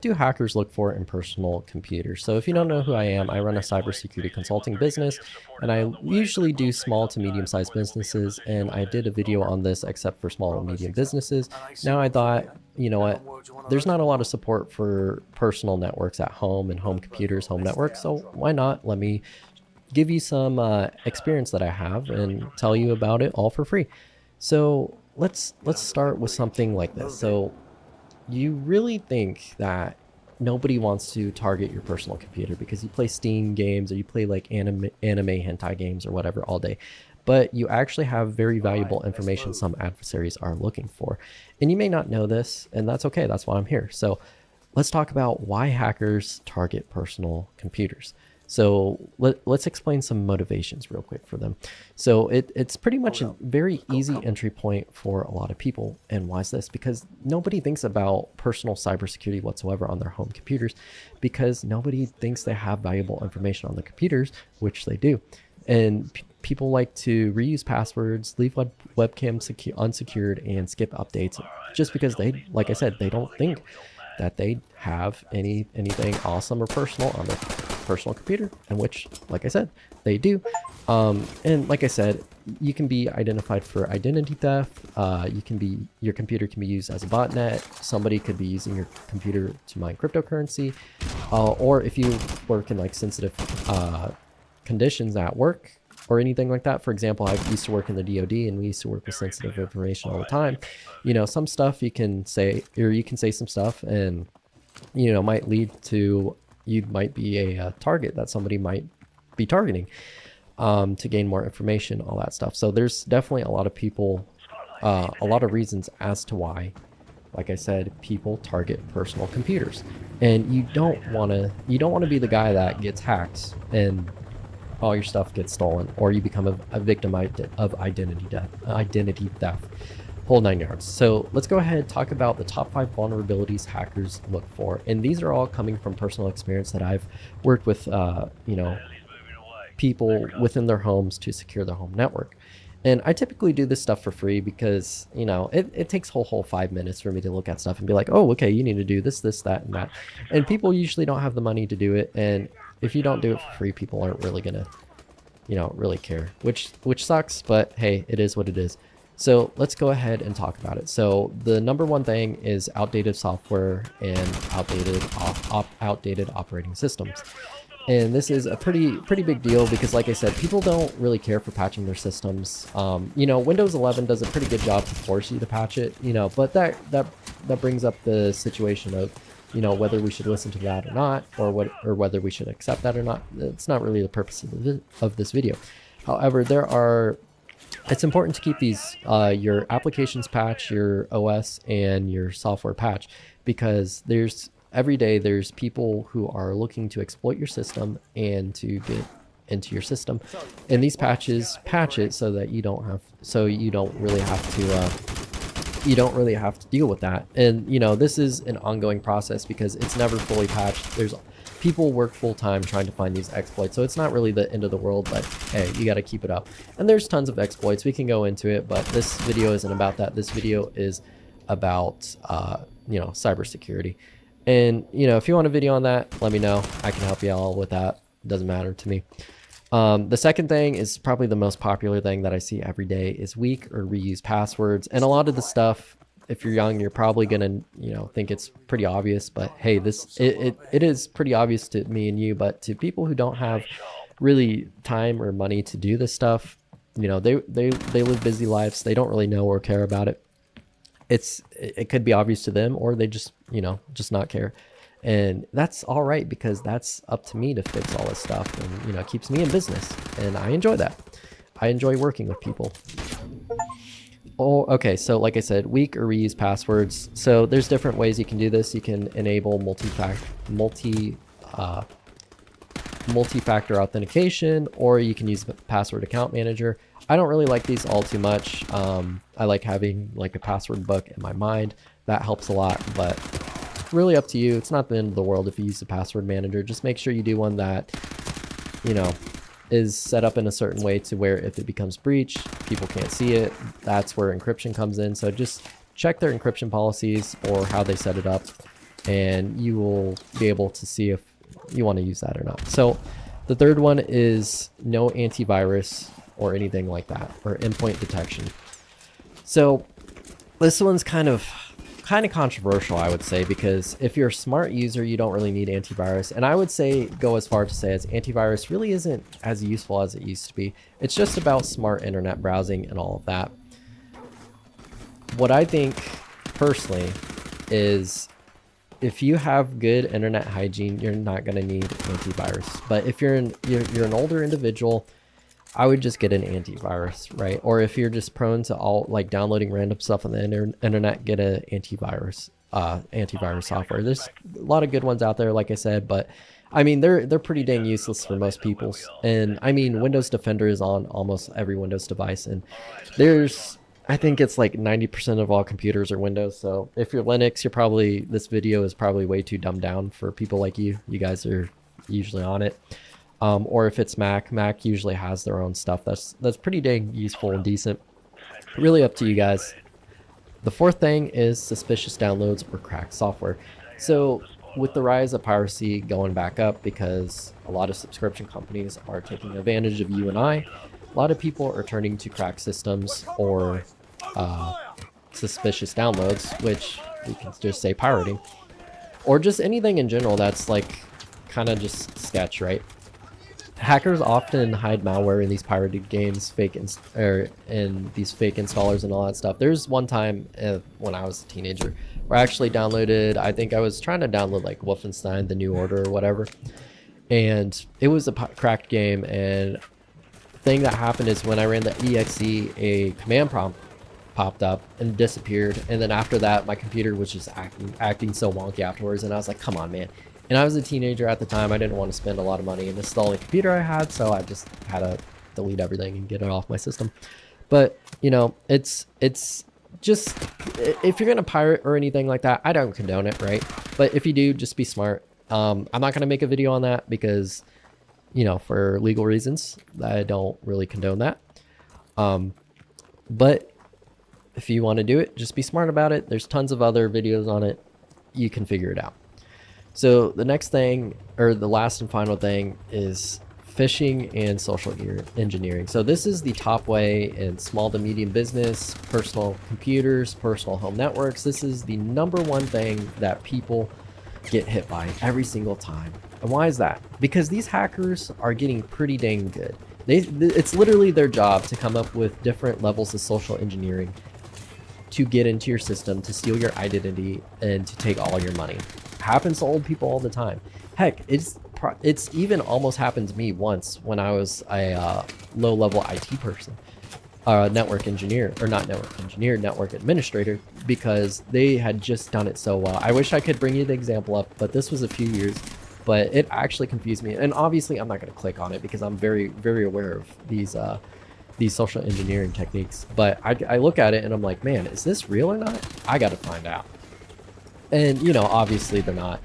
Do hackers look for in personal computers? So if you don't know who I am, I run a cybersecurity consulting business, and I usually do small to medium-sized businesses, and I did a video on this except for small and medium businesses. Now I thought, you know what, there's not a lot of support for personal networks at home and home computers, home networks, so why not let me give you some experience that I have and tell you about it all for free. So let's start with something like this. So you really think that nobody wants to target your personal computer because you play Steam games or you play like anime hentai games or whatever all day, but you actually have very valuable information some adversaries are looking for. And you may not know this, and that's okay. That's why I'm here. So let's talk about why hackers target personal computers. So let's explain some motivations real quick for them. So it's pretty much a very easy entry point for a lot of people. And why is this? Because nobody thinks about personal cybersecurity whatsoever on their home computers, because nobody thinks they have valuable information on their computers, which they do. And people like to reuse passwords, leave webcam unsecured, and skip updates just because they, like I said, they don't think that they have anything awesome or personal on their personal computer, and which, like I said, they do. And like I said, you can be identified for identity theft. Your computer can be used as a botnet. Somebody could be using your computer to mine cryptocurrency, or if you work in like sensitive conditions at work or anything like that. For example, I used to work in the DoD, and we used to work with sensitive information all the time. You know, some stuff you can say, or you can say some stuff, and you know, might lead to you might be a target that somebody might be targeting to gain more information, all that stuff. So there's definitely a lot of people, a lot of reasons as to why, like I said, people target personal computers. And you don't want to be the guy that gets hacked and all your stuff gets stolen, or you become a victim of identity theft, whole 9 yards. So let's go ahead and talk about the top 5 vulnerabilities hackers look for. And these are all coming from personal experience that I've worked with, you know, people within their homes to secure their home network. And I typically do this stuff for free because, you know, it takes whole 5 minutes for me to look at stuff and be like, oh, okay, you need to do this, that, and that. And people usually don't have the money to do it. And if you don't do it for free, people aren't really gonna, you know, really care, which sucks, but hey, it is what it is. So let's go ahead and talk about it. So the number one thing is outdated software and outdated operating systems. And this is a pretty big deal because, like I said, people don't really care for patching their systems. You know, Windows 11 does a pretty good job to force you to patch it, you know, but that brings up the situation of, you know, whether we should listen to that or not, or whether we should accept that or not. It's not really the purpose of this video. However, it's important to keep these your applications patch, your OS, and your software patch, because every day there's people who are looking to exploit your system and to get into your system, and these patches patch it so that you don't really have to deal with that. And you know, this is an ongoing process because it's never fully patched. There's people work full-time trying to find these exploits, so it's not really the end of the world, but hey, you got to keep it up. And there's tons of exploits, we can go into it, but this video isn't about that. This video is about you know, cybersecurity. And you know, if you want a video on that, let me know. I can help you all with that. It doesn't matter to me. The second thing is probably the most popular thing that I see every day is weak or reused passwords. And a lot of the stuff, if you're young, you're probably gonna, you know, think it's pretty obvious, but hey, it is pretty obvious to me and you, but to people who don't have really time or money to do this stuff, you know, they live busy lives, they don't really know or care about it. It could be obvious to them, or they just, you know, just not care. And that's all right, because that's up to me to fix all this stuff, and you know, it keeps me in business, and I enjoy that. I enjoy working with people. Oh, okay, so like I said, weak or reused passwords. So there's different ways you can do this. You can enable multi-factor authentication, or you can use the password account manager. I don't really like these all too much. I like having like a password book in my mind. That helps a lot, but really up to you. It's not the end of the world if you use a password manager. Just make sure you do one that, you know, is set up in a certain way to where if it becomes breached, people can't see it. That's where encryption comes in. So just check their encryption policies or how they set it up. and you will be able to see if you want to use that or not. So the third one is no antivirus or anything like that, or endpoint detection. So this one's kind of controversial, I would say, because if you're a smart user, you don't really need antivirus. And I would say go as far to say as antivirus really isn't as useful as it used to be. It's just about smart internet browsing and all of that. What I think personally is if you have good internet hygiene, you're not going to need antivirus. But if you're an older individual, I would just get an antivirus, right? Or if you're just prone to all like downloading random stuff on the internet, get an antivirus software. There's a lot of good ones out there, like I said, but I mean they're pretty dang useless for most people. And I mean Windows Defender is on almost every Windows device, and I think it's like 90% of all computers are Windows. So if you're Linux, this video is probably way too dumbed down for people like you. You guys are usually on it. Or if it's Mac usually has their own stuff that's pretty dang useful and decent. Really up to you guys. The fourth thing is suspicious downloads or cracked software. So with the rise of piracy going back up because a lot of subscription companies are taking advantage of you and I, a lot of people are turning to cracked systems or suspicious downloads, which we can just say pirating, or just anything in general that's like kind of just sketch, right? Hackers often hide malware in these pirated games, and these fake installers and all that stuff. There's one time when I was a teenager where I actually downloaded, I think I was trying to download like Wolfenstein, The New Order or whatever, and it was a cracked game. And the thing that happened is when I ran the exe, a command prompt popped up and disappeared, and then after that my computer was just acting so wonky afterwards, and I was like, come on, man. And I was a teenager at the time. I didn't want to spend a lot of money, and this is the only computer I had, so I just had to delete everything and get it off my system. But you know, it's just, if you're gonna pirate or anything like that, I don't condone it, right? But if you do, just be smart. I'm not gonna make a video on that because, you know, for legal reasons, I don't really condone that. But if you want to do it, just be smart about it. There's tons of other videos on it. You can figure it out. So the next thing, or the last and final thing, is phishing and social engineering. So this is the top way in small to medium business, personal computers, personal home networks. This is the number one thing that people get hit by every single time. And why is that? Because these hackers are getting pretty dang good. It's literally their job to come up with different levels of social engineering to get into your system, to steal your identity, and to take all your money. Happens to old people all the time. Heck, it's even almost happened to me once when I was a low-level IT person, network engineer, or not network engineer, network administrator, because they had just done it so well. I wish I could bring you the example up, but this was a few years, but it actually confused me. And obviously I'm not going to click on it because I'm very, very aware of these social engineering techniques. But I look at it and I'm like, man, is this real or not? I got to find out. And you know, obviously they're not,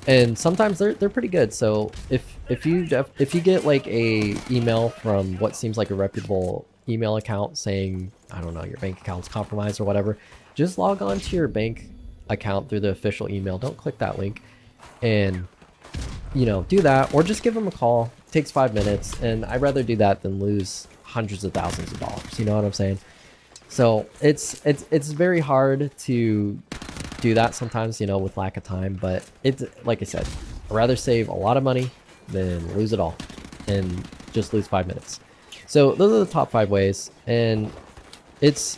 and sometimes they're pretty good. So if you get like a email from what seems like a reputable email account saying, I don't know, your bank account's compromised or whatever, just log on to your bank account through the official email. Don't click that link, and you know, do that, or just give them a call. It takes 5 minutes, and I'd rather do that than lose hundreds of thousands of dollars. You know what I'm saying? So it's very hard to do that sometimes, you know, with lack of time, but it's like I said, I'd rather save a lot of money than lose it all and just lose 5 minutes. So those are the top 5 ways, and it's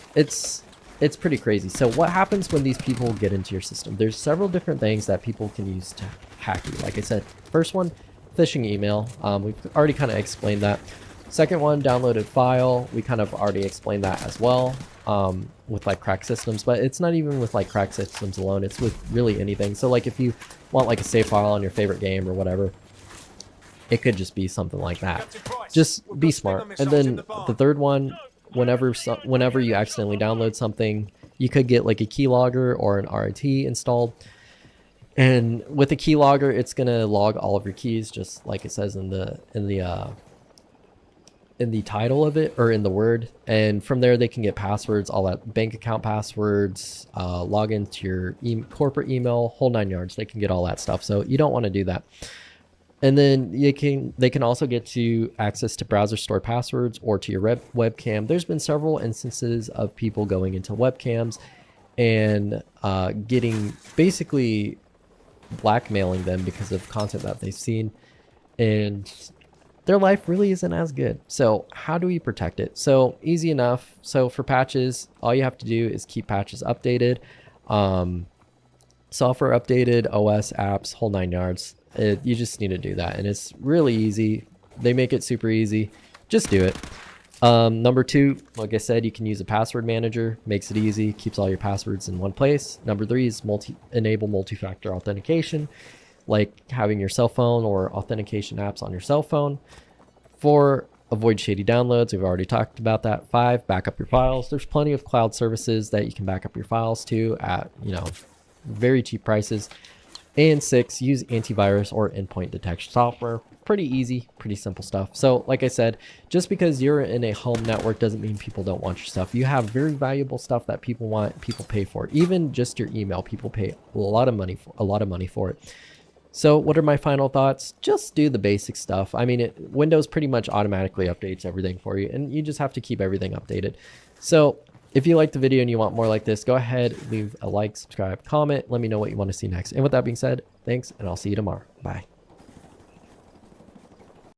pretty crazy. So what happens when these people get into your system? There's several different things that people can use to hack you. Like I said, first one, phishing email. We've already kind of explained that. Second one, downloaded file. We kind of already explained that as well, with like cracked systems, but it's not even with like cracked systems alone. It's with really anything. So like if you want like a save file on your favorite game or whatever, it could just be something like that. Just be smart. And then the third one, whenever you accidentally download something, you could get like a keylogger or an RIT installed. And with a keylogger, it's gonna log all of your keys, just like it says in the in the title of it or in the word, and from there they can get passwords, all that bank account passwords, log into your corporate email, whole 9 yards. They can get all that stuff, so you don't want to do that. And then they can also get to access to browser stored passwords or to your webcam. There's been several instances of people going into webcams and getting, basically blackmailing them because of content that they've seen, and their life really isn't as good. So how do we protect it? So easy enough. So for patches, all you have to do is keep patches updated, software updated, OS, apps, whole 9 yards. You just need to do that, and it's really easy. They make it super easy. Just do it. Number 2, like I said, you can use a password manager. Makes it easy, keeps all your passwords in one place. Number 3 is enable multi-factor authentication, like having your cell phone or authentication apps on your cell phone. 4, avoid shady downloads. We've already talked about that. 5, back up your files. There's plenty of cloud services that you can back up your files to at, very cheap prices. And 6, use antivirus or endpoint detection software. Pretty easy, pretty simple stuff. So like I said, just because you're in a home network doesn't mean people don't want your stuff. You have very valuable stuff that people want, people pay for. Even just your email, people pay a lot of money for it. So what are my final thoughts? Just do the basic stuff. I mean, Windows pretty much automatically updates everything for you, and you just have to keep everything updated. So if you liked the video and you want more like this, go ahead, leave a like, subscribe, comment. Let me know what you want to see next. And with that being said, thanks, and I'll see you tomorrow. Bye.